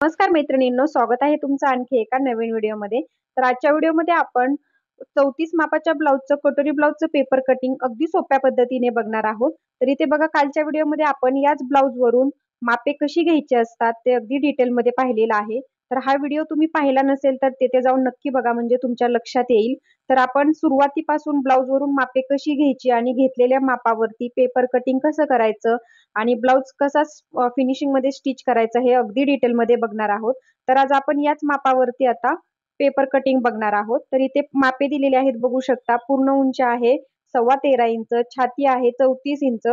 नमस्कार मैत्रिणींनो, स्वागत आहे तुमचं आणखी एका नवीन व्हिडिओमध्ये। तर आजच्या व्हिडिओमध्ये आपण 34 मापाच्या ब्लाउजचं कटोरी ब्लाउजचं पेपर कटिंग अगदी सोप्या पद्धतीने बघणार आहोत। तर इथे बघा, कालच्या व्हिडिओमध्ये आपण याच ब्लाउज वरून मापे कशी घ्यायची असतात ते अगदी डिटेलमध्ये पाहिलेलं आहे। तर हा व्हिडिओ तुम्ही पाहिला नसेल तर तिथे जाऊन नक्की बघा, म्हणजे तुमच्या लक्षात येईल। तर आपण सुरुवातीपासून ब्लाउज वरून मापे कशी घ्यायची आणि घेतलेल्या मापावरती पेपर कटिंग कसं करायचं आणि ब्लाउज कसा फिनिशिंग मध्ये स्टिच करायचं हे अगदी डिटेल मध्ये बघणार आहोत। तर आज आपण याच मापावरती आता पेपर कटिंग बघणार आहोत। तर इथे मापे दिलेले आहेत, बघू शकता। पूर्ण उंची आहे 13.25 इंच, छाती आहे 34 इंच,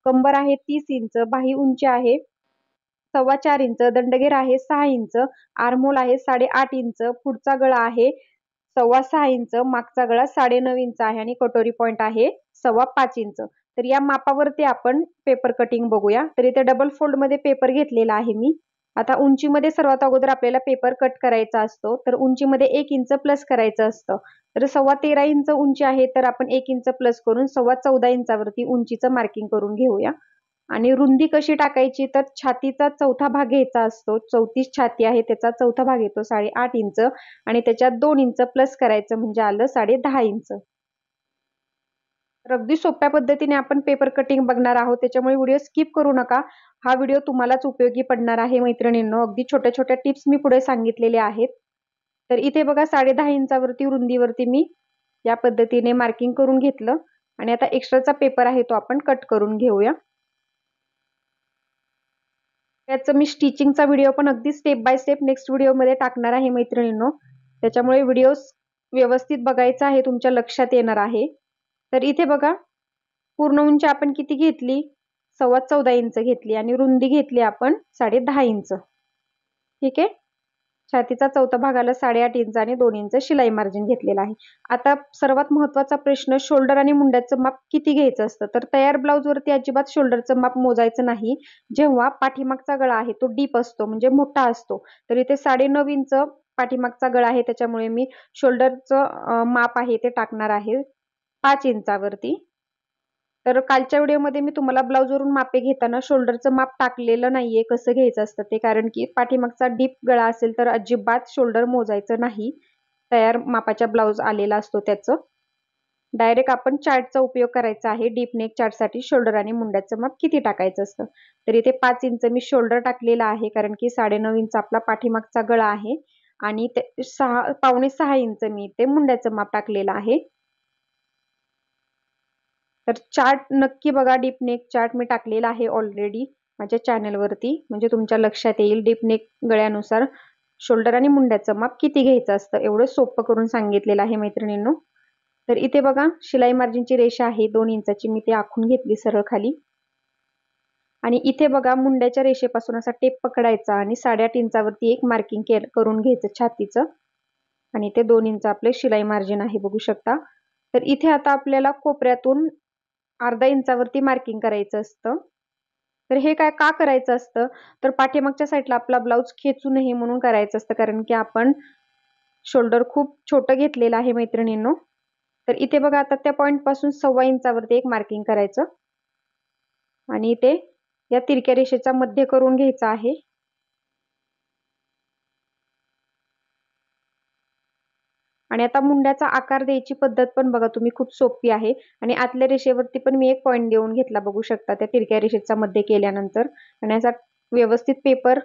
कंबर आहे 30 इंच, बाही उंची आहे 4.25 इंच, दंडगेर आहे 6 इंच, आर्महोल आहे 8.5 इंच, पुढचा गळा आहे 6.25 इंच, मागचा गळा 9.5 इंच आहे आणि कटोरी पॉइंट आहे 5.25 इंच। तर या मापावरती आपण पेपर कटिंग बघूया। तर इथे डबल फोल्ड मध्ये पेपर घेतलेला आहे मी। आता उंचीमध्ये सर्वात अगोदर आपल्याला पेपर कट करायचा असतो, तर उंचीमध्ये 1 इंच प्लस करायचं असतं। तर 13.25 इंच उंची आहे, तर आपण 1 इंच प्लस करून 14.25 इंचावरती उंचीचं मार्किंग करून घेऊया। आणि रुंदी कशी टाकायची, तर छातीचा चौथा भाग घ्यायचा असतो। 34 छाती आहे, त्याचा चौथा भाग येतो 8.5 इंच आणि त्याच्यात 2 इंच प्लस करायचं, म्हणजे आलं 10.5 इंच। तर अगदी सोप्या पद्धतीने आपण पेपर कटिंग बघणार आहोत, त्याच्यामुळे व्हिडिओ स्किप करू नका। हा व्हिडिओ तुम्हालाच उपयोगी पडणार आहे मैत्रिणींनो। अगदी छोट्या छोट्या टिप्स मी पुढे सांगितलेले आहेत। तर इथे बघा, 10.5 इंचावरती रुंदीवरती मी या पद्धतीने मार्किंग करून घेतलं आणि आता एक्स्ट्राचा पेपर आहे तो आपण कट करून घेऊया। त्याचं मी स्टिचिंगचा व्हिडिओ पण अगदी स्टेप बाय स्टेप नेक्स्ट व्हिडिओमध्ये टाकणार आहे मैत्रिणींनो, त्याच्यामुळे व्हिडिओ व्यवस्थित बघायचा आहे, तुमच्या लक्षात येणार आहे। तर इथे बघा, पूर्ण उंची आपण किती घेतली, 14.25 इंच घेतली आणि रुंदी घेतली आपण 10.5 इंच। ठीक आहे। छातीचा चौथा भागाला 8.5 इंच आणि 2 इंच शिलाई मार्जिन घेतलेला आहे। आता सर्वात महत्त्वाचा प्रश्न, शोल्डर आणि मुंड्याचं माप किती घ्यायचं असतं। तर तयार ब्लाउज वरती अजिबात शोल्डरचं माप मोजायचं नाही। जेव्हा पाठीमागचा गळा आहे तो डीप असतो, म्हणजे मोठा असतो, तर इथे 9.5 इंच पाठीमागचा गळा आहे, त्याच्यामुळे मी शोल्डरचं माप आहे ते टाकणार आहे 5 इंचावरती। तर कालच्या व्हिडिओमध्ये मी तुम्हाला ब्लाउज वरून मापे घेताना शोल्डरचं माप टाकलेलं नाहीये, कसं घ्यायचं असतं ते, कारण की पाठीमागचा डीप गळा असेल तर अजिबात शोल्डर मोजायचं नाही। तयार मापाच्या ब्लाउज आलेला असतो त्याचं डायरेक्ट आपण चार्टचा उपयोग करायचा आहे। डीप नेक चार्टसाठी शोल्डर आणि मुंड्याचं माप किती टाकायचं असतं। तर इथे 5 इंच मी शोल्डर टाकलेला आहे, कारण की 9.5 इंच आपला पाठीमागचा गळा आहे आणि 6.25 इंच मी ते मुंड्याचं माप टाकलेलं आहे। तर चार्ट नक्की बघा, डीप नेक चार्ट मी टाकलेला आहे ऑलरेडी माझ्या चॅनलवरती, म्हणजे तुमच्या लक्षात येईल डीप नेक गळ्यानुसार शोल्डर आणि मुंड्याचं माप किती घ्यायचं असतं, एवढं सोपं करून सांगितलेलं आहे मैत्रिणींनो। तर इथे बघा, शिलाई मार्जिनची रेषा आहे 2 इंचाची, मी ती आखून घेतली सरळ खाली। आणि इथे बघा, मुंड्याच्या रेषेपासून असा टेप पकडायचा आणि 8.5 इंचावरती एक मार्किंग करून घ्यायचं छातीचं, आणि ते 2 इंच आपले शिलाई मार्जिन आहे, बघू शकता। तर इथे आता आपल्याला कोपऱ्यातून अर्धा इंचावरती मार्किंग करायचं असतं। तर हे काय का करायचं असतं, तर पाठीमागच्या साईडला आपला ब्लाउज खेचू नये म्हणून करायचं असतं, कारण की आपण शोल्डर खूप छोटं घेतलेलं आहे मैत्रिणींनो। तर इथे बघा, आता त्या पॉइंट पासून 1.25 इंचावरती एक मार्किंग करायचं आणि इथे या तिरक्या रेषेचा मध्य करून घ्यायचा आहे। आणि आता मुंड्याचा आकार द्यायची पद्धत पण बघा तुम्ही, खूप सोपी आहे। आणि आतल्या रेषेवरती पण मी एक पॉइंट देऊन घेतला, बघू शकता, त्या तिरक्या रेषेचा मध्य केल्यानंतर। आणि असा व्यवस्थित पेपर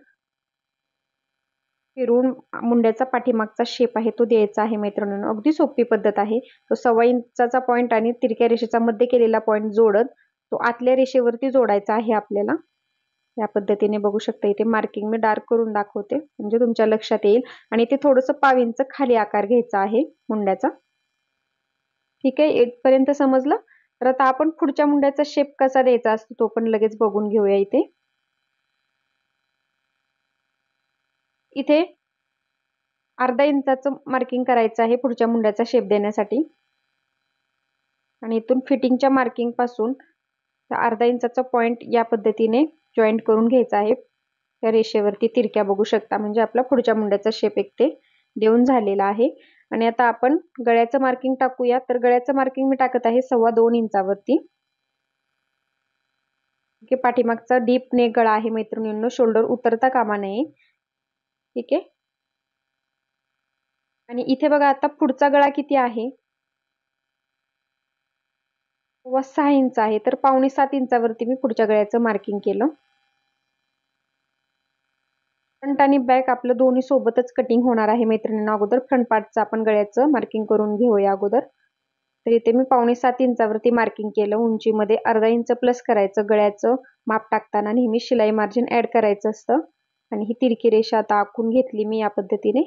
फिरून मुंड्याचा पाठीमागचा शेप आहे तो द्यायचा आहे मैत्रिणींनो। अगदी सोपी पद्धत आहे। तो 1.25 इंचाचा पॉइंट आणि तिरक्या रेषेचा मध्य केलेला पॉइंट जोडत तो आतल्या रेषेवरती जोडायचा आहे आपल्याला। या पद्धतीने बघू शकता, इथे मार्किंग मी डार्क करून दाखवते, म्हणजे तुमच्या लक्षात येईल। आणि इथे थोडंसं 1.25 इंच खाली आकार घ्यायचा आहे मुंड्याचा। ठीक आहे, इथपर्यंत समजलं। तर आता आपण पुढच्या मुंड्याचा शेप कसा द्यायचा असतो तो पण लगेच बघून घेऊया। इथे अर्धा इंचाचं मार्किंग करायचं आहे पुढच्या मुंड्याचा शेप देण्यासाठी, आणि इथून फिटिंगच्या मार्किंग पासून अर्धा इंचाचा पॉइंट या पद्धतीने जॉईंट करून घ्यायचा आहे त्या रेषेवरती तिरक्या, बघू शकता, म्हणजे आपला पुढच्या मुंड्याचा शेप एक ते देऊन झालेला आहे। आणि आता आपण गळ्याचं मार्किंग टाकूया। तर गळ्याचं मार्किंग मी टाकत आहे 2.25 इंचावरती। पाठीमागचा डीप नेक गळा आहे मैत्रिणींनो, शोल्डर उतरता कामा नये। ठीक आहे. आणि इथे बघा आता पुढचा गळा किती आहे, 6 इंच आहे, तर 5.75 इंचावरती मी पुढच्या गळ्याचं मार्किंग केलं. फ्रंट आणि बॅक आपलं दोन्ही सोबतच कटिंग होणार आहे मैत्रिणींना. अगोदर फ्रंट पार्टचं आपण गळ्याचं मार्किंग करून घेऊया अगोदर. तर इथे मी 5.75 इंचावरती मार्किंग केलं. उंचीमध्ये अर्धा इंच प्लस करायचं. गळ्याचं माप टाकताना नेहमी शिलाई मार्जिन ऍड करायचं असतं. आणि ही तिरकी रेषा आता आखून घेतली मी या पद्धतीने.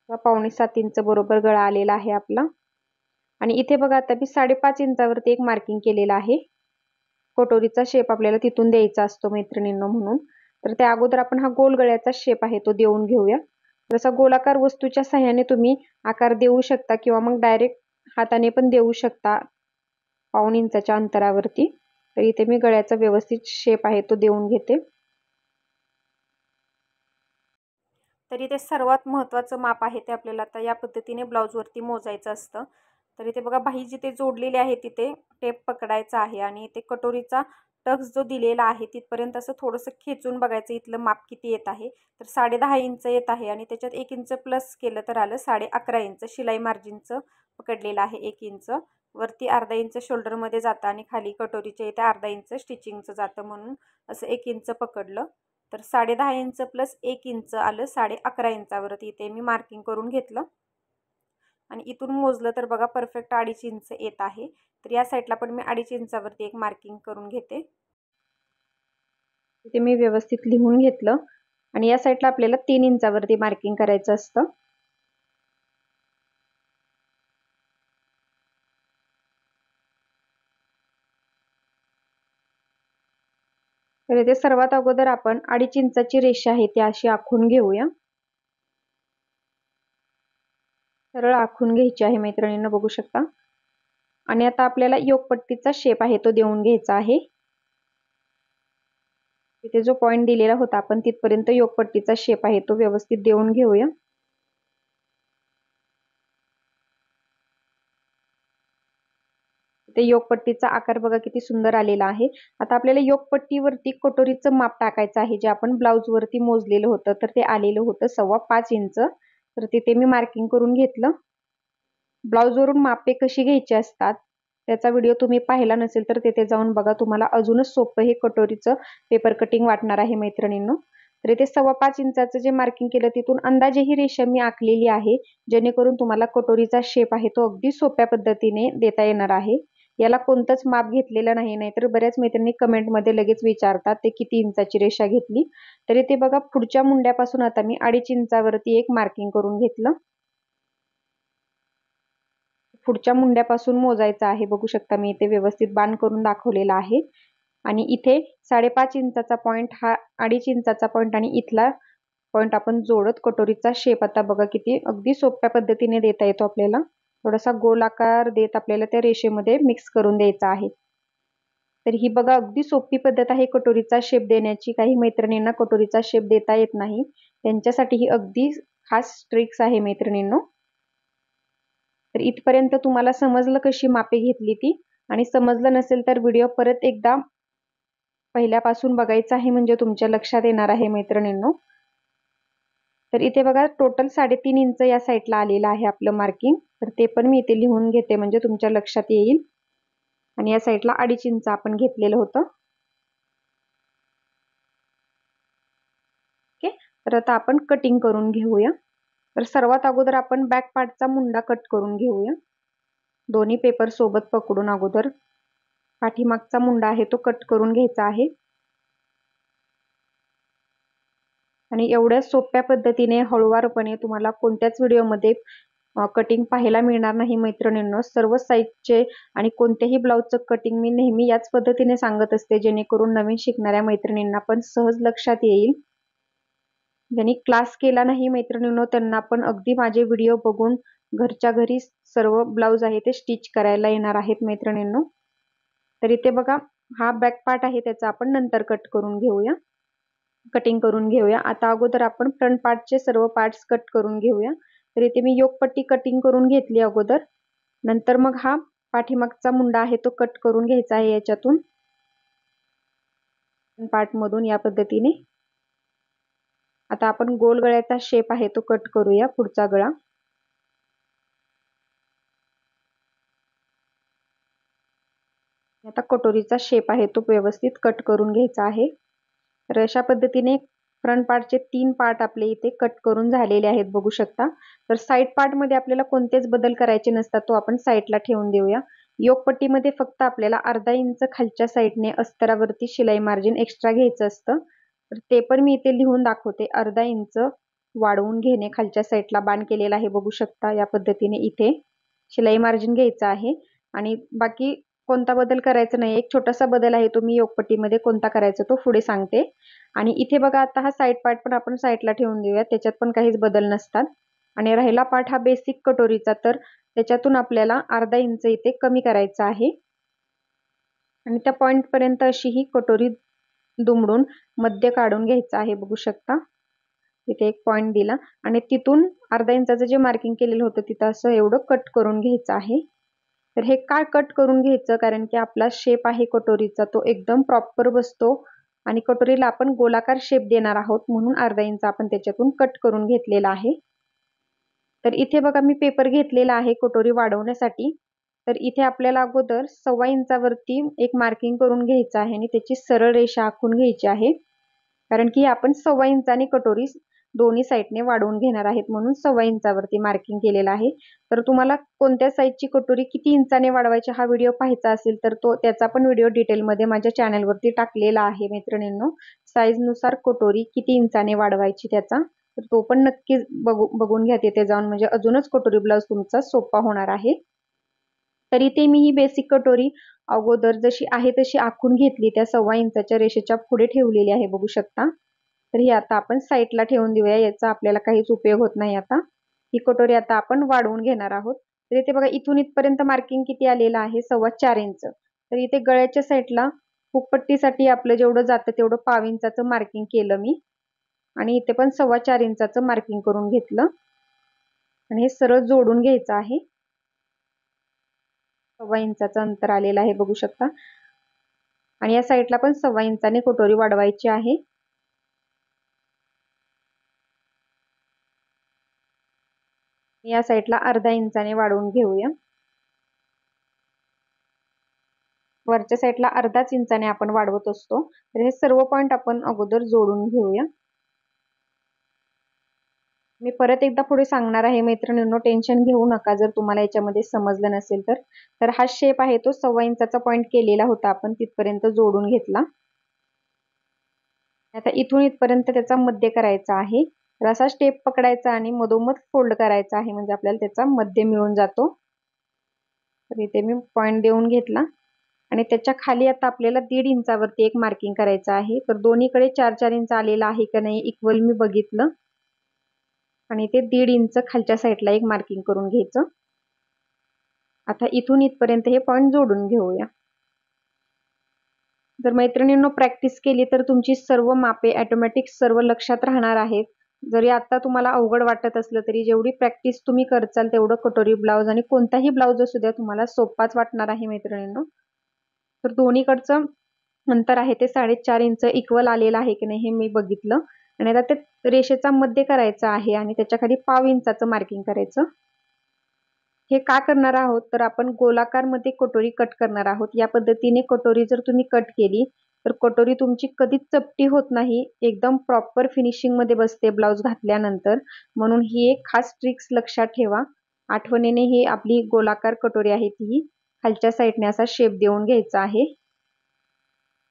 5.75 इंच बरोबर गळा आलेला आहे आपला. आणि इथे बघा आता मी 5.5 इंचावरती एक मार्किंग केलेलं आहे. कटोरीचा शेप आपल्याला तिथून द्यायचा असतो मैत्रिणींनो म्हणून. तर त्या अगोदर आपण हा गोल गळ्याचा शेप आहे तो देऊन घेऊया. जसा गोलाकार वस्तूच्या सहाय्याने तुम्ही आकार देऊ शकता किंवा मग डायरेक्ट हाताने पण देऊ शकता 1.5 इंचाच्या अंतरावरती. तर इथे मी गळ्याचा व्यवस्थित शेप आहे तो देऊन घेते. तर इथे सर्वात महत्त्वाचं माप आहे ते आपल्याला आता या पद्धतीने ब्लाऊजवरती मोजायचं असतं. तर इथे बघा बाही जिथे जोडलेली आहे तिथे टेप पकडायचा आहे आणि इथे कटोरीचा टक्स जो दिलेला आहे तिथपर्यंत असं थोडंसं खेचून बघायचं इथलं माप किती येत आहे. तर 10.5 इंच येत आहे आणि त्याच्यात 1 इंच प्लस केलं तर आलं 11.5 इंच. शिलाई मार्जिनचं पकडलेलं आहे 1 इंच. वरती अर्धा इंच शोल्डरमध्ये जातं आणि खाली कटोरीच्या इथे अर्धा इंच स्टिचिंगचं जातं म्हणून असं 1 इंच पकडलं. तर 10.5 इंच प्लस 1 इंच आलं 11.5 इंचावरती इथे मी मार्किंग करून घेतलं. आणि इथून मोजलं तर बघा परफेक्ट 2.5 इंच येत आहे. तर या साईडला पण मी 2.5 इंचावरती एक मार्किंग करून घेते. इथे मी व्यवस्थित लिहून घेतलं. आणि या साईडला आपल्याला 3 इंचावरती मार्किंग करायचं असतं. तर इथे सर्वात अगोदर आपण 2.5 इंचाची रेषा आहे ती अशी आखून घेऊया. सरळ आखून घ्यायची आहे मैत्रिणींना, बघू शकता. आणि आता आपल्याला योगपट्टीचा शेप आहे तो देऊन घ्यायचा आहे. तिथे जो पॉइंट दिलेला होता आपण तिथपर्यंत योगपट्टीचा शेप आहे तो व्यवस्थित देऊन घेऊया. इथे योगपट्टीचा आकार बघा किती सुंदर आलेला आहे. आता आपल्याला योगपट्टीवरती कटोरीचं माप टाकायचं आहे जे आपण ब्लाऊज वरती मोजलेलं होतं. तर ते आलेलं होतं 5.25 इंच. तर तिथे मी मार्किंग करून घेतलं. ब्लाऊजवरून मापे कशी घ्यायची असतात त्याचा व्हिडिओ तुम्ही पाहिला नसेल तर तिथे जाऊन बघा. तुम्हाला अजूनच सोपं हे कटोरीचं पेपर कटिंग वाटणार आहे मैत्रिणींनो. तर इथे 5.25 इंचाचं जे मार्किंग केलं तिथून अंदाजे ही रेषा मी आखलेली आहे, जेणेकरून तुम्हाला कटोरीचा शेप आहे तो अगदी सोप्या पद्धतीने देता येणार आहे. याला कोणतंच माप घेतलेलं नाही, नाहीतर बऱ्याच मैत्रिणी कमेंटमध्ये लगेच विचारतात ते किती इंचाची रेषा घेतली. तर इथे बघा पुढच्या मुंड्यापासून आता मी 2.5 इंचावरती एक मार्किंग करून घेतलं. पुढच्या मुंड्यापासून मोजायचं आहे. बघू शकता मी इथे व्यवस्थित बाण करून दाखवलेला आहे. आणि इथे 5.5 इंचाचा पॉइंट हा 2.5 इंचाचा पॉइंट आणि इथला पॉइंट आपण जोडत कटोरीचा शेप आता बघा किती अगदी सोप्या पद्धतीने देता येतो आपल्याला. थोडासा गोलाकार देत आपल्याला त्या रेषेमध्ये मिक्स करून द्यायचा आहे. तर ही बघा अगदी सोपी पद्धत आहे कटोरीचा शेप देण्याची. काही मैत्रिणींना कटोरीचा शेप देता येत नाही, त्यांच्यासाठी ही अगदी खास ट्रिक्स आहे मैत्रिणींनो. तर इथपर्यंत तुम्हाला समजलं कशी मापे घेतली ती. आणि समजलं नसेल तर व्हिडिओ परत एकदा पहिल्यापासून बघायचा आहे म्हणजे तुमच्या लक्षात येणार आहे मैत्रिणींनो. तर इथे बघा टोटल 3.5 इंच या साईडला आलेलं आहे आपलं मार्किंग. तर ते पण मी इथे लिहून घेते म्हणजे तुमच्या लक्षात येईल. आणि या साईडला 2.5 इंच आपण घेतलेलं होतं. ओके. तर आता आपण कटिंग करून घेऊया. तर सर्वात अगोदर आपण बॅक पार्टचा मुंडा कट करून घेऊया. दोन्ही पेपर सोबत पकडून अगोदर पाठीमागचा मुंडा आहे तो कट करून घ्यायचा आहे. आणि एवढ्या सोप्या पद्धतीने हळूवारपणे तुम्हाला कोणत्याच व्हिडिओमध्ये कटिंग पाहायला मिळणार नाही मैत्रिणींनो. सर्व साईजचे आणि कोणत्याही ब्लाऊजचं कटिंग मी नेहमी याच पद्धतीने सांगत असते, जेणेकरून नवीन शिकणाऱ्या मैत्रिणींना पण सहज लक्षात येईल. ज्यांनी क्लास केला नाही मैत्रिणींनो त्यांना पण अगदी माझे व्हिडिओ बघून घरच्या घरी सर्व ब्लाऊज आहे ते स्टिच करायला येणार आहेत मैत्रिणींनो. तर इथे बघा हा बॅक पार्ट आहे त्याचा आपण नंतर कटिंग करून घेऊया. आता अगोदर आपण फ्रंट पार्टचे सर्व पार्ट्स कट करून घेऊया. तर इथे मी योगपट्टी कटिंग करून घेतली अगोदर. नंतर मग हा पाठीमागचा मुंडा आहे तो कट करून घ्यायचा आहे याच्यातून पार्ट मधून या पद्धतीने. आता आपण गोल गळ्याचा शेप आहे तो कट करूया, पुढचा गळा. आता कटोरीचा शेप आहे तो व्यवस्थित कट करून घ्यायचा आहे. तर अशा पद्धतीने फ्रंट पार्टचे 3 पार्ट आपले इथे कट करून झालेले आहेत, बघू शकता. तर साइड पार्ट मध्ये आपल्याला कोणतेच बदल करायचे नसतात, तो आपण साइडला ठेवून देऊया. योगपट्टीमध्ये फक्त आपल्याला अर्धा इंच खालच्या साइडने अस्तरावरती शिलाई मार्जिन एक्स्ट्रा घ्यायचं असतं. तर ते पण मी इथे लिहून दाखवते. अर्धा इंच वाढवून घेणे, खालच्या साइडला बाण केलेला आहे, बघू शकता. या पद्धतीने इथे शिलाई मार्जिन घ्यायचं आहे आणि बाकी कोणता बदल करायचा नाही. एक छोटासा बदल आहे, तो मी योगपट्टीमध्ये कोणता करायचा तो पुढे सांगते. आणि इथे बघा, आता हा साइड पार्ट पण आपण साइडला ठेवून देऊया, त्याच्यात पण काहीच बदल नसतात. आणि राहिला पार्ट हा बेसिक कटोरीचा, तर त्याच्यातून आपल्याला अर्धा इंच इथे कमी करायचा आहे आणि त्या पॉइंट पर्यंत अशी ही कटोरी दुमडून मध्य काढून घ्यायचं आहे, बघू शकता. इथे एक पॉइंट दिला आणि तिथून अर्धा इंचाचं जे मार्किंग केलेलं होतं तिथं असं एवढं कट करून घ्यायचं आहे. तर हे काय कट करून घ्यायचं, कारण की आपला शेप आहे कटोरीचा तो एकदम प्रॉपर बसतो आणि कटोरीला आपण गोलाकार शेप देणार आहोत, म्हणून अर्धा इंच आपण त्याच्यातून कट करून घेतलेला आहे. तर इथे बघा, मी पेपर घेतलेला आहे कटोरी वाढवण्यासाठी. तर इथे आपल्याला अगोदर 1.25 इंचावरती एक मार्किंग करून घ्यायचं आहे आणि त्याची सरळ रेषा आखून घ्यायची आहे, कारण की आपण 1.25 इंचाने कटोरी दोन्ही साइडने वाढवून घेणार आहेत, म्हणून 1.25 इंचावरती मार्किंग केलेलं आहे. तर तुम्हाला कोणत्या साइजची कटोरी किती इंचाने वाढवायची हा व्हिडिओ पाहायचा असेल तर त्याचा पण व्हिडिओ डिटेलमध्ये माझ्या चॅनलवरती टाकलेला आहे मैत्रिणींनो. साईजनुसार कटोरी किती इंचाने वाढवायची त्याचा, तर तो पण नक्कीच बघून घ्या तिथे जाऊन, म्हणजे अजूनच कटोरी ब्लाउज तुमचा सोपा होणार आहे. तर इथे मी ही बेसिक कटोरी अगोदर जशी आहे तशी आखून घेतली, त्या 1.25 इंचाच्या रेषेच्या पुढे ठेवलेली आहे, बघू शकता. तर ही आता आपण साइडला ठेवून देऊया, याचा आपल्याला काहीच उपयोग होत नाही. आता ही कटोरी आता आपण वाढवून घेणार आहोत. तर इथे बघा, इथून इथपर्यंत मार्किंग किती आलेलं आहे, 4.25 इंच. तर इथे गळ्याच्या साइडला हुकपट्टीसाठी आपलं जेवढं जातं तेवढं 1/2 इंचाचं मार्किंग केलं मी आणि इथे पण 4.25 इंचाचं मार्किंग करून घेतलं आणि हे सरळ जोडून घ्यायचं आहे. 1.25 इंचाचं अंतर आलेलं आहे, बघू शकता. आणि या साइडला पण 1.25 इंचाने कटोरी वाढवायची आहे. या साइडला अर्धा इंचाने वाढवून घेऊया. वरच्या साइडला अर्धाच इंचाने आपण वाढवत असतो. तर हे सर्व पॉइंट आपण अगोदर जोडून घेऊया. मी परत एकदा पुढे सांगणार आहे मैत्रिणींनो, टेन्शन घेऊ नका जर तुम्हाला याच्यामध्ये समजलं नसेल तर. तर हा शेप आहे तो 1.25 इंचाचा पॉइंट केलेला होता आपण, तिथपर्यंत जोडून घेतला. आता इथून इथपर्यंत त्याचा मध्य करायचा आहे. तर असा स्टेप पकडायचा आणि मधोमध फोल्ड करायचा आहे, म्हणजे आपल्याला त्याचा मध्य मिळून जातो. तर इथे मी पॉइंट देऊन घेतला आणि त्याच्या खाली आता आपल्याला 1.5 इंचावरती एक मार्किंग करायचं आहे. तर दोन्हीकडे 4-4 इंच आलेला आहे का नाही इक्वल मी बघितलं आणि ते 1.5 इंच खालच्या साइडला एक मार्किंग करून घ्यायचं. आता इथून इथपर्यंत हे पॉइंट जोडून घेऊया. जर मैत्रिणींनो प्रॅक्टिस केली तर तुमची सर्व मापे ऑटोमॅटिक सर्व लक्षात राहणार आहेत. जरी आता तुम्हाला अवघड वाटत असलं तरी जेवढी प्रॅक्टिस तुम्ही करचाल तेवढं कटोरी ब्लाउज आणि कोणताही ब्लाउज असू द्या तुम्हाला सोपाच वाटणार आहे मैत्रिणींनो. तर दोन्हीकडचं अंतर आहे ते 4.5 इंच इक्वल आलेलं आहे की नाही हे मी बघितलं आणि आता ते रेषेचा मध्य करायचा आहे आणि त्याच्या खाली 1/2 इंचाचं मार्किंग करायचं. हे का करणार आहोत, तर आपण गोलाकार मध्ये कटोरी कट करणार आहोत. या पद्धतीने कटोरी जर तुम्ही कट केली तर कटोरी तुमची कधीच चपटी होत नाही, एकदम प्रॉपर फिनिशिंग मध्ये बसते ब्लाउज घातल्यानंतर. म्हणून ही एक खास ट्रिक्स लक्षात ठेवा. आठवणीने ही आपली गोलाकार कटोरी आहे ती खालच्या साइडने असा शेप देऊन घ्यायचा आहे.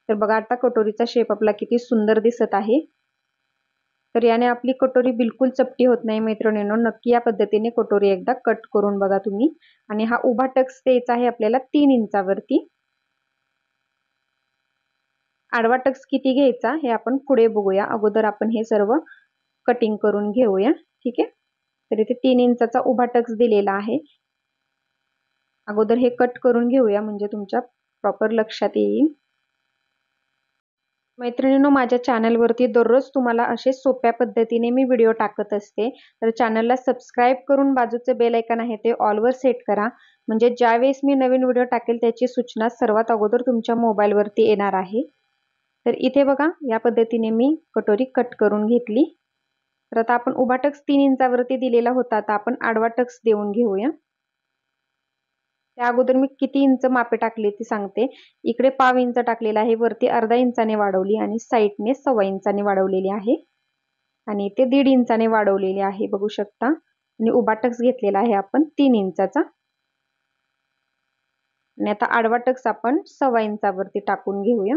तर बघा, आता कटोरीचा शेप आपला किती सुंदर दिसत आहे. तर याने आपली कटोरी बिलकुल चपटी होत नाही मैत्रिणींनो. नक्की या पद्धतीने कटोरी एकदा कट करून बघा तुम्ही. आणि हा उभा टक्स द्यायचा आहे आपल्याला 3 इंचावरती. आडवा टक्स किती घ्यायचा हे आपण पुढे बघूया, अगोदर आपण हे सर्व कटिंग करून घेऊया. ठीक आहे. तर इथे 3 इंचाचा उभा टक्स दिलेला आहे. अगोदर हे कट करून घेऊया म्हणजे तुमच्या प्रॉपर लक्षात येईल. मैत्रिणींनो, माझ्या चॅनलवरती दररोज तुम्हाला असे सोप्या पद्धतीने मी व्हिडिओ टाकत असते. तर चॅनलला सबस्क्राईब करून बाजूचे बेल आयकॉन आहे ते ऑलवर सेट करा, म्हणजे ज्यावेळेस मी नवीन व्हिडिओ टाकेल त्याची सूचना सर्वात अगोदर तुमच्या मोबाईलवरती येणार आहे. तर इथे बघा, या पद्धतीने मी कटोरी कट करून घेतली. तर आता आपण उभा टक्स 3 इंचावरती दिलेला होता, आता आपण आडवा टक्स देऊन घेऊया. त्या अगोदर मी किती इंच मापे टाकली ते सांगते. इकडे 1/2 इंच टाकलेला आहे, वरती अर्धा इंचाने वाढवली आणि साईडने 1/2 इंचाने वाढवलेली आहे आणि इथे 1.5 इंचाने वाढवलेली आहे बघू शकता. आणि उभा टक्स घेतलेला आहे आपण 3 इंचाचा आणि आता आडवा टक्स आपण 1/2 इंचावरती टाकून घेऊया.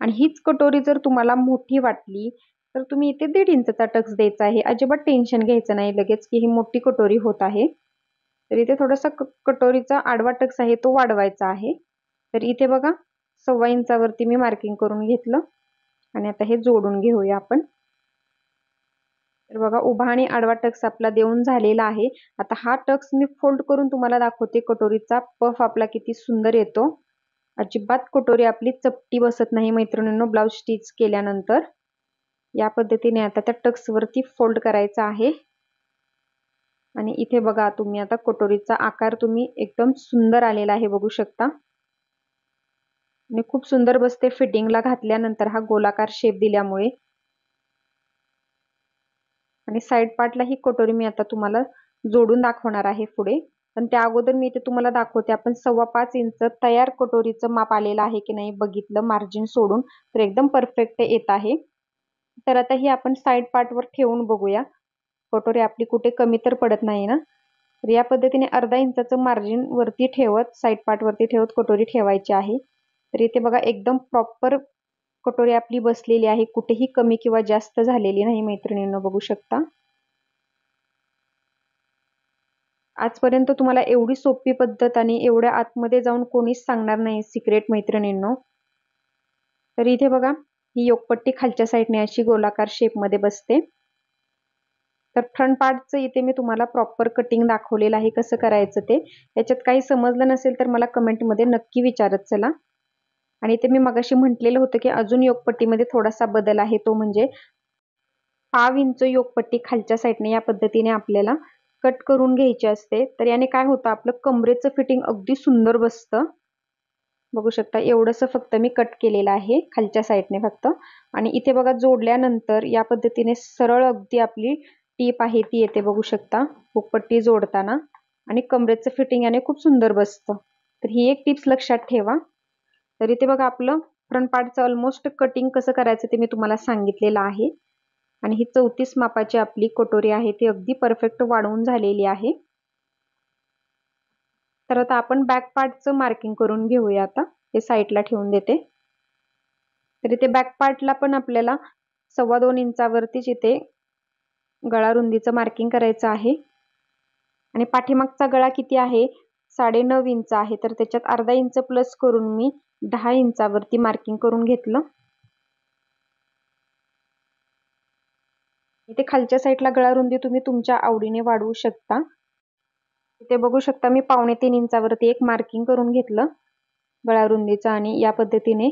आणि हीच कटोरी जर तुम्हाला मोठी वाटली तर तुम्ही इथे 1.5 इंचचा टक्स द्यायचा आहे. अजिबात टेन्शन घ्यायचं नाही लगेच की ही मोठी कटोरी होत आहे. तर इथे थोडासा कटोरीचा आडवा टक्स आहे तो वाढवायचा आहे. तर इथे बघा 1/2 इंचावरती मी मार्किंग करून घेतलं आणि आता हे जोडून घेऊया आपण. तर बघा उभा आणि आडवा टक्स आपला देऊन झालेला आहे. आता हा टक्स मी फोल्ड करून तुम्हाला दाखवते. कटोरीचा पफ आपला किती सुंदर येतो. अजिबात कटोरी आपली चपटी बसत नाही मैत्रिणींनो ब्लाउज स्टिच केल्यानंतर. या पद्धतीने आता त्या टक्स वरती फोल्ड करायचा आहे आणि इथे बघा तुम्ही आता कटोरीचा आकार तुम्ही एकदम सुंदर आलेला आहे बघू शकता आणि खूप सुंदर बसते फिटिंगला घातल्यानंतर हा गोलाकार शेप दिल्यामुळे. आणि साइड पार्टला ही कटोरी मी आता तुम्हाला जोडून दाखवणार आहे पुढे. पण त्या अगोदर मी इथे तुम्हाला दाखवते आपण 5.25 इंच तयार कटोरीचं माप आलेलं आहे की नाही बघितलं मार्जिन सोडून तर एकदम परफेक्ट येत आहे. तर आता ही आपण साइड पार्टवर ठेवून बघूया कटोरी आपली कुठे कमी तर पडत नाही ना. तर या पद्धतीने अर्धा इंचाचं मार्जिन वरती ठेवत साइड पार्ट वरती ठेवत कटोरी ठेवायची आहे. तर इथे बघा एकदम प्रॉपर कटोरी आपली बसलेली आहे, कुठेही कमी किंवा जास्त झालेली नाही मैत्रिणींनो बघू शकता. आजपर्यंत तुम्हाला एवढी सोपी पद्धत आणि एवढ्या आतमध्ये जाऊन कोणीच सांगणार नाही सिक्रेट मैत्रिणींनो. तर इथे बघा ही योकपट्टी खालच्या साईडने अशी गोलाकार शेप मध्ये बसते. तर फ्रंट पार्टचं इथे मी तुम्हाला प्रॉपर कटिंग दाखवलेलं आहे कसं करायचं ते. याच्यात काही समजलं नसेल तर मला कमेंटमध्ये नक्की विचारत चला. आणि इथे मी मगाशी म्हटलेलं होतं की अजून योकपट्टीमध्ये थोडासा बदल आहे तो म्हणजे 1/2 इंच योकपट्टी खालच्या साईडने या पद्धतीने आपल्याला कट करून घ्यायची असते. तर याने काय होतं आपलं कमरेचं फिटिंग अगदी सुंदर बसतं. बघू शकता एवढंसं फक्त मी कट केलेलं आहे खालच्या साईडने फक्त. आणि इथे बघा जोडल्यानंतर या पद्धतीने सरळ अगदी आपली टीप आहे ती येते बघू शकता हुकपट्टी जोडताना. आणि कमरेचं फिटिंग याने खूप सुंदर बसतं. तर ही एक टिप्स लक्षात ठेवा. तर इथे बघा आपलं फ्रंट पार्टचं ऑलमोस्ट कटिंग कसं करायचं ते मी तुम्हाला सांगितलेलं आहे. आणि ही 34 मापाची आपली कटोरी आहे ती अगदी परफेक्ट वाढवून झालेली आहे. तर आता आपण बॅक पार्टचं मार्किंग करून घेऊया. आता हे साईडला ठेवून देते. तर इथे बॅक पार्टला पण आपल्याला 2.25 इंचावरतीच इथे गळा रुंदीचं मार्किंग करायचं आहे. आणि पाठीमागचा गळा किती आहे 9.5 इंच आहे तर त्याच्यात अर्धा इंच प्लस करून मी 10 इंचावरती मार्किंग करून घेतलं. इथे खालच्या साईडला गळा रुंदी तुम्ही तुमच्या आवडीने वाढवू शकता. इथे बघू शकता मी 2.25 इंचावरती एक मार्किंग करून घेतलं गळा रुंदीचं आणि या पद्धतीने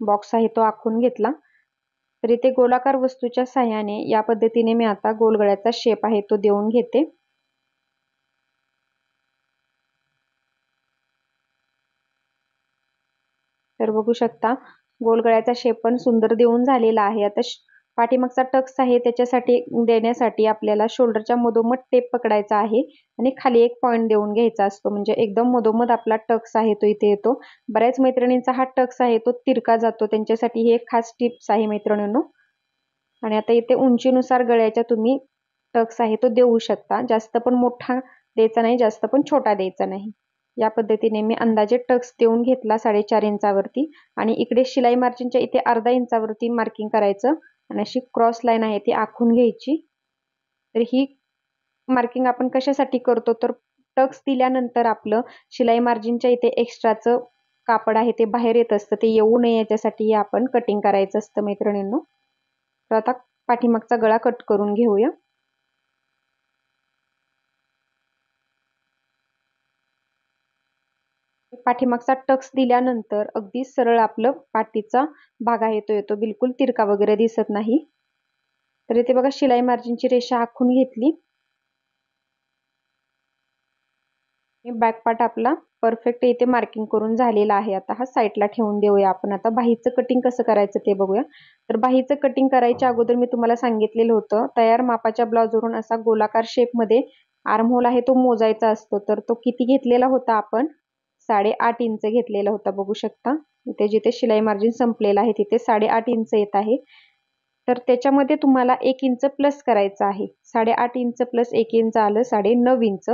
बॉक्स आहे तो आखून घेतला. तर इथे गोलाकार वस्तूच्या साहाय्याने या पद्धतीने मी आता गोल गळ्याचा शेप आहे तो देऊन घेते. तर बघू शकता गोल गळ्याचा शेप पण सुंदर देऊन झालेला आहे. आता पाठीमागचा टक्स आहे त्याच्यासाठी देण्यासाठी आपल्याला शोल्डरच्या मधोमध टेप पकडायचा आहे आणि खाली एक पॉइंट देऊन घ्यायचा असतो म्हणजे एकदम मधोमध आपला टक्स आहे तो इथे येतो. बऱ्याच मैत्रिणींचा हा टक्स आहे तो तिरका जातो त्यांच्यासाठी ही एक खास टिप्स आहे मैत्रिणींनो. आणि आता इथे उंचीनुसार गळ्याच्या तुम्ही टक्स आहे तो देऊ शकता. जास्त पण मोठा द्यायचा नाही जास्त पण छोटा द्यायचा नाही. या पद्धतीने मी अंदाजे टक्स देऊन घेतला 4.5 इंचावरती आणि इकडे शिलाई मार्जिनच्या इथे अर्धा इंचावरती मार्किंग करायचं आणि अशी क्रॉस लाईन आहे ती आखून घ्यायची. तर ही मार्किंग आपण कशासाठी करतो तर टक्स दिल्यानंतर आपलं शिलाई मार्जिनच्या इथे एक्स्ट्राचं कापड आहे ते बाहेर येत असतं ते येऊ नये याच्यासाठी आपण कटिंग करायचं असतं मैत्रिणींनो. तर आता पाठीमागचा गळा कट करून घेऊया. पाठीमागचा टक्स दिल्यानंतर अगदी सरळ आपलं पाठीचा भाग आहे तो येतो बिलकुल तिरका वगैरे दिसत नाही. तर इथे बघा शिलाई मार्जिनची रेषा आखून घेतली. बॅक पार्ट आपला परफेक्ट इथे मार्किंग करून झालेला आहे. आता हा साईडला ठेवून देऊया आपण. आता बाहीचं कटिंग कसं करायचं ते बघूया. तर बाहीचं कटिंग करायच्या अगोदर मी तुम्हाला सांगितलेलं होतं, तयार मापाच्या ब्लाउजवरून असा गोलाकार शेपमध्ये आर्म होल आहे तो मोजायचा असतो. तर तो किती घेतलेला होता आपण? 8.5 इंच घेतलेला होता. बघू शकता इथे जिथे शिलाई मार्जिन संपलेला आहे तिथे 8.5 इंच येत आहे. तर त्याच्यामध्ये तुम्हाला 1 इंच प्लस करायचं आहे. 8.5 इंच प्लस 1 इंच आलं 9.5 इंच.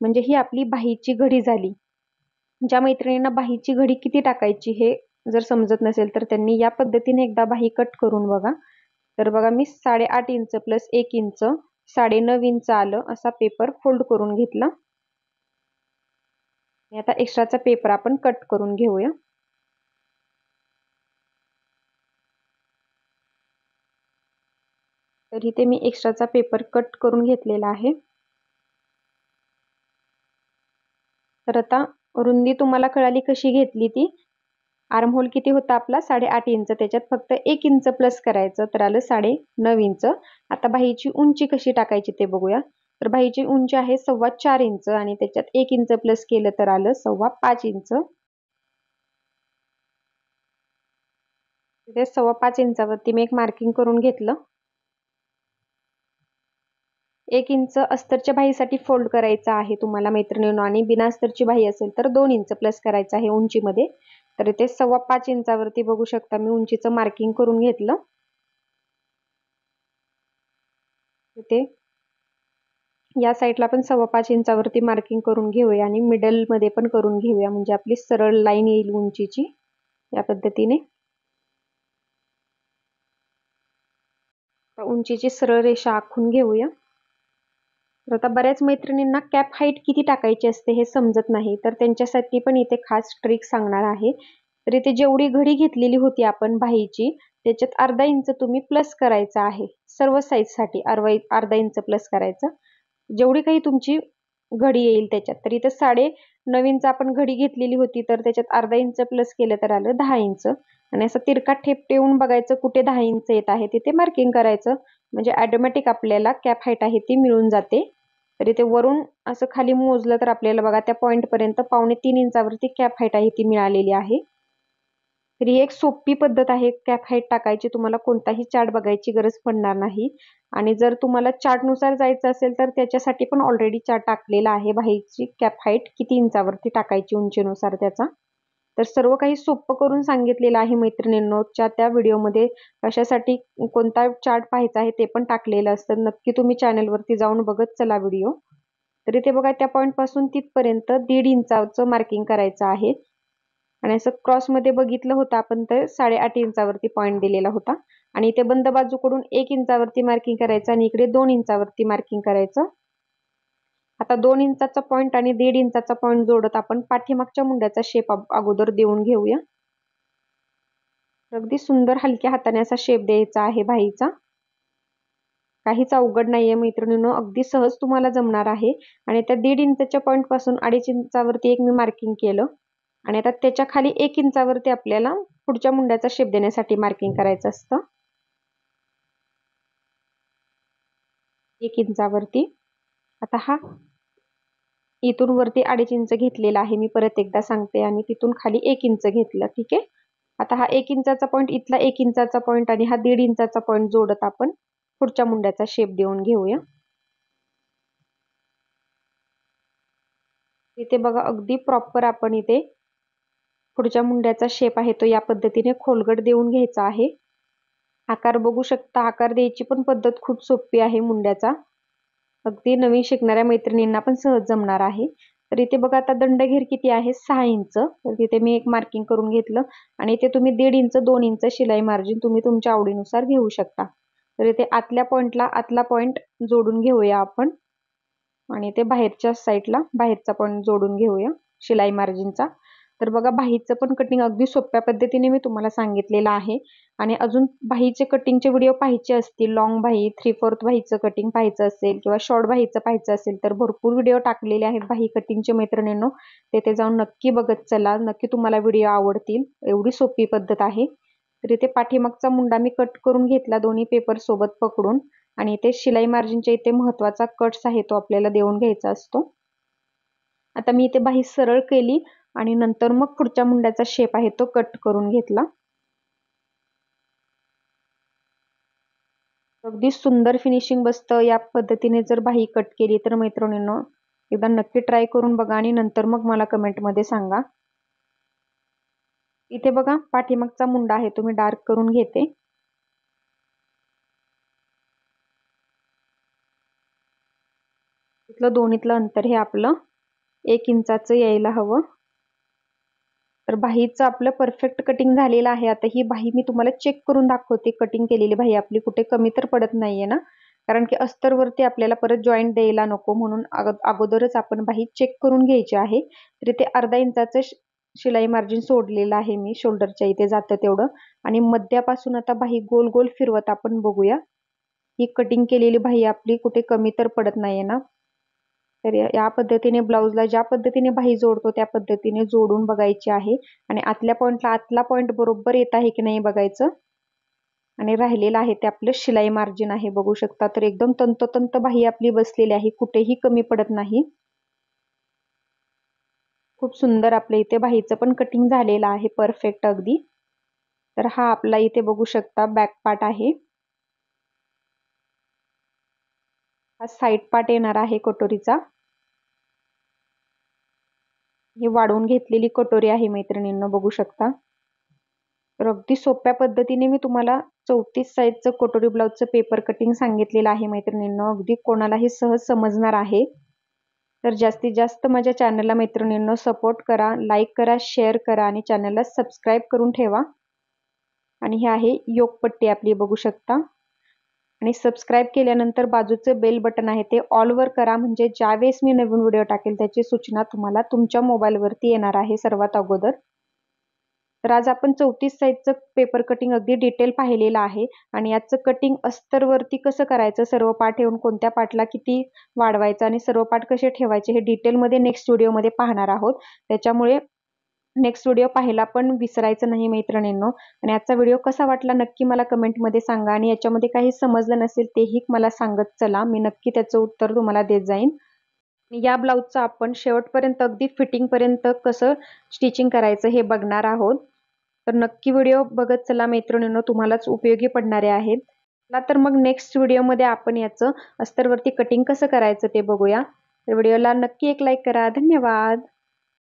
म्हणजे ही आपली बाहीची घडी झाली. ज्या मैत्रिणींना बाहीची घडी किती टाकायची हे जर समजत नसेल तर त्यांनी या पद्धतीने एकदा बाही कट करून बघा. तर बघा मी 8.5 इंच प्लस 1 इंच 9.5 इंच आलं असा पेपर फोल्ड करून घेतला. आता एक्स्ट्राचा पेपर आपण कट करून घेऊया. तर इथे मी एक्स्ट्राचा पेपर कट करून घेतलेला आहे. तर आता रुंदी तुम्हाला कळाली कशी घेतली ती. आर्म होल किती होता आपला? 8.5 इंच. त्याच्यात फक्त 1 इंच प्लस करायचं तर आलं 9.5 इंच. आता बाहीची उंची कशी टाकायची ते बघूया. तर बाहीची उंची आहे 4.25 इंच आणि त्याच्यात 1 इंच प्लस केलं तर आलं 5.25 इंच. तिथे 5.25 इंचावरती मी एक मार्किंग करून घेतलं. 1 इंच अस्तरच्या बाहीसाठी फोल्ड करायचा आहे तुम्हाला मैत्रिणींनो, आणि बिना अस्तरची बाही असेल तर 2 इंच प्लस करायचं आहे उंचीमध्ये. तर इथे 5.25 इंचावरती बघू शकता मी उंचीचं मार्किंग करून घेतलं. इथे या साईडला पण 5.25 इंचावरती मार्किंग करून घेऊया आणि मिडल मध्ये पण करून घेऊया, म्हणजे आपली सरळ लाईन येईल उंचीची. या पद्धतीने उंचीची सरळ रेषा आखून घेऊया. तर आता बऱ्याच मैत्रिणींना कॅप हाईट किती टाकायची असते हे समजत नाही, तर त्यांच्यासाठी पण इथे खास ट्रिक सांगणार आहे. तर इथे जेवढी घडी घेतलेली होती आपण बाहीची त्याच्यात अर्धा इंच तुम्ही प्लस करायचा आहे. सर्व साईजसाठी अर्धा इंच प्लस करायचं, जेवढी काही तुमची घडी येईल त्याच्यात. तर इथे 9.5 इंच आपण घडी घेतलेली होती तर त्याच्यात अर्धा इंच प्लस केलं तर आलं 10 इंच. आणि असं तिरका ठेप ठेवून बघायचं कुठे 10 इंच येत आहे तिथे मार्किंग करायचं, म्हणजे ऑटोमॅटिक आपल्याला कॅप हाईट आहे ती मिळून जाते. तर इथे वरून असं खाली मोजलं तर आपल्याला बघा त्या पॉइंट पर्यंत 2.25 इंचावरती कॅप हाईट आहे ती मिळालेली आहे. तर ही एक सोपी पद्धत आहे कॅप हाईट टाकायची. तुम्हाला कोणताही चार्ट बघायची गरज पडणार नाही. आणि जर तुम्हाला चार्टनुसार जायचं असेल तर त्याच्यासाठी पण ऑलरेडी चार्ट टाकलेला आहे, बाहीची कॅप हाईट किती इंचावरती टाकायची उंचीनुसार त्याचा. तर सर्व काही सोपं करून सांगितलेलं आहे मैत्रिणींनो त्या व्हिडिओमध्ये. कशासाठी कोणता चार्ट पाहायचा आहे ते पण टाकलेलं असतं. नक्की तुम्ही चॅनलवरती जाऊन बघत चला व्हिडिओ. तर इथे बघा त्या पॉईंट पासून तिथपर्यंत 1.5 इंचाचं मार्किंग करायचं आहे. आणि असं क्रॉसमध्ये बघितलं होतं आपण तर 8.5 इंचावरती पॉईंट दिलेला होता. आणि इथे बंद बाजूकडून 1 इंचावरती मार्किंग करायचं आणि इकडे 2 इंचावरती मार्किंग करायचं. आता 2 इंचाचा पॉईंट आणि 1.5 इंचाचा पॉईंट जोडत आपण पाठीमागच्या मुंड्याचा शेप अगोदर देऊन घेऊया. अगदी सुंदर हलक्या हाताने असा शेप द्यायचा आहे बाहीचा. काहीच अवघड नाहीये मैत्रिणींनो, अगदी सहज तुम्हाला जमणार आहे. आणि त्या 1.5 इंचाच्या पॉईंट पासून 2.5 इंचावरती एक मी मार्किंग केलं. आणि आता त्याच्या खाली 1 इंचावरती आपल्याला पुढच्या मुंड्याचा शेप देण्यासाठी मार्किंग करायचं असतं. 1 इंचावरती. आता हा इथून वरती 2.5 इंच घेतलेला आहे मी परत एकदा सांगते, आणि तिथून खाली 1 इंच घेतलं. ठीक आहे. आता हा 1 इंचाचा पॉईंट, इथला 1 इंचाचा पॉईंट आणि हा 1.5 इंचाचा पॉईंट जोडत आपण पुढच्या मुंड्याचा शेप देऊन घेऊया. इथे बघा अगदी प्रॉपर आपण इथे पुढच्या मुंड्याचा शेप आहे तो या पद्धतीने खोलगट देऊन घ्यायचा आहे. आकार बघू शकता, आकार द्यायची पण पद्धत खूप सोपी आहे मुंड्याचा. अगदी नवीन शिकणाऱ्या मैत्रिणींना पण सहज जमणार आहे. तर इथे बघा आता दंडघेर किती आहे? 6 इंच. तर तिथे मी एक मार्किंग करून घेतलं. आणि इथे तुम्ही 1.5 इंच 2 इंच शिलाई मार्जिन तुम्ही तुमच्या आवडीनुसार घेऊ शकता. तर इथे आतल्या पॉईंटला आतला पॉईंट जोडून घेऊया आपण, आणि ते बाहेरच्या साईडला बाहेरचा पॉईंट जोडून घेऊया शिलाई मार्जिनचा. तर बघा बाहीचं पण कटिंग अगदी सोप्या पद्धतीने मी तुम्हाला सांगितलेलं आहे. आणि अजून बाहीचे कटिंगचे व्हिडिओ पाहायचे असतील, लॉंग बाही 3/4 बाहीचं कटिंग पाहायचं असेल किंवा शॉर्ट बाहीचं पाहायचं असेल तर भरपूर व्हिडिओ टाकलेले आहेत बाही कटिंगचे मैत्रिणींनो. तेथे जाऊन नक्की बघत चला, नक्की तुम्हाला व्हिडिओ आवडतील. एवढी सोपी पद्धत आहे. तर इथे पाठीमागचा मुंडा मी कट करून घेतला दोन्ही पेपर सोबत पकडून. आणि इथे शिलाई मार्जिनच्या इथे महत्वाचा कट्स आहे तो आपल्याला देऊन घ्यायचा असतो. आता मी इथे बाही सरळ केली आणि नंतर मग पुढच्या मुंड्याचा शेप आहे तो कट करून घेतला. अगदी सुंदर फिनिशिंग बसतं या पद्धतीने जर बाही कट केली तर मैत्रिणींनो, एकदा नक्की ट्राय करून बघा आणि नंतर मग मला कमेंटमध्ये सांगा. इथे बघा पाठीमागचा मुंडा आहे तो मी डार्क करून घेते. इथलं दोन्हीतलं अंतर हे आपलं 1 इंचाचं यायला हवं. तर बाहीचं आपलं परफेक्ट कटिंग झालेलं आहे. आता ही बाही मी तुम्हाला चेक करून दाखवते. कटिंग केलेली बाही आपली कुठे कमी तर पडत नाहीये ना, कारण की अस्तरवरती आपल्याला परत जॉईंट द्यायला नको म्हणून अगोदरच आपण बाही चेक करून घ्यायची आहे. तर इथे अर्धा इंचाचं शिलाई मार्जिन सोडलेलं आहे मी, शोल्डरच्या इथे जातं तेवढं. आणि मध्यापासून आता बाही गोल गोल फिरवत आपण बघूया. ही कटिंग केलेली बाही आपली कुठे कमी तर पडत नाहीये ना. तर या पद्धतीने ब्लाऊजला ज्या पद्धतीने बाही जोडतो त्या पद्धतीने जोडून बघायची आहे. आणि आतल्या पॉइंटला आतला पॉइंट बरोबर येत आहे की नाही बघायचं. आणि राहिलेलं आहे ते आपलं शिलाई मार्जिन आहे, बघू शकता. तर एकदम तंतोतंत बाही आपली बसलेली आहे, कुठेही कमी पडत नाही. खूप सुंदर आपल्या इथे बाहीचं पण कटिंग झालेलं आहे परफेक्ट अगदी. तर हा आपला इथे बघू शकता बॅक पार्ट आहे. हा साइड पार्ट येणार आहे कटोरीचा. ही वाढवून घेतलेली कटोरी आहे मैत्रिणींनो, बघू शकता. तर अगदी सोप्या पद्धतीने मी तुम्हाला 34 साईजचं कटोरी ब्लाउजचं पेपर कटिंग सांगितलेलं आहे मैत्रिणींनो. अगदी कोणालाही सहज समजणार आहे. तर जास्तीत जास्त माझ्या चॅनलला मैत्रिणींनो सपोर्ट करा, लाईक करा, शेअर करा आणि चॅनलला सबस्क्राईब करून ठेवा. आणि हे आहे योगपट्टी आपली, बघू शकता. आणि सबस्क्राईब केल्यानंतर बाजूचं बेल बटन आहे ते ऑलवर करा, म्हणजे ज्यावेळेस मी नवीन व्हिडिओ टाकेल त्याची सूचना तुम्हाला तुमच्या मोबाईलवरती येणार आहे सर्वात अगोदर. तर आज आपण 34 साईजचं पेपर कटिंग अगदी डिटेल पाहिलेलं आहे. आणि याचं कटिंग अस्तरवरती कसं करायचं, सर्व पार्ट ठेवून कोणत्या पार्टला किती वाढवायचं आणि सर्व पार्ट कसे ठेवायचे हे डिटेलमध्ये नेक्स्ट व्हिडिओमध्ये पाहणार आहोत. त्याच्यामुळे नेक्स्ट व्हिडिओ पाहायला पण विसरायचं नाही मैत्रिणींनो. आणि आजचा व्हिडिओ कसा वाटला नक्की मला कमेंटमध्ये सांगा. आणि याच्यामध्ये काही समजलं नसेल तेही मला सांगत चला, मी नक्की त्याचं उत्तर तुम्हाला देत जाईन. या ब्लाऊजचं आपण शेवटपर्यंत अगदी फिटिंगपर्यंत कसं स्टिचिंग करायचं हे बघणार आहोत. तर नक्की व्हिडिओ बघत चला मैत्रिणींनो, तुम्हालाच उपयोगी पडणारे आहेत. चला तर मग नेक्स्ट व्हिडिओमध्ये आपण याचं अस्तरवरती कटिंग कसं करायचं ते बघूया. तर व्हिडिओला नक्की एक लाईक करा. धन्यवाद.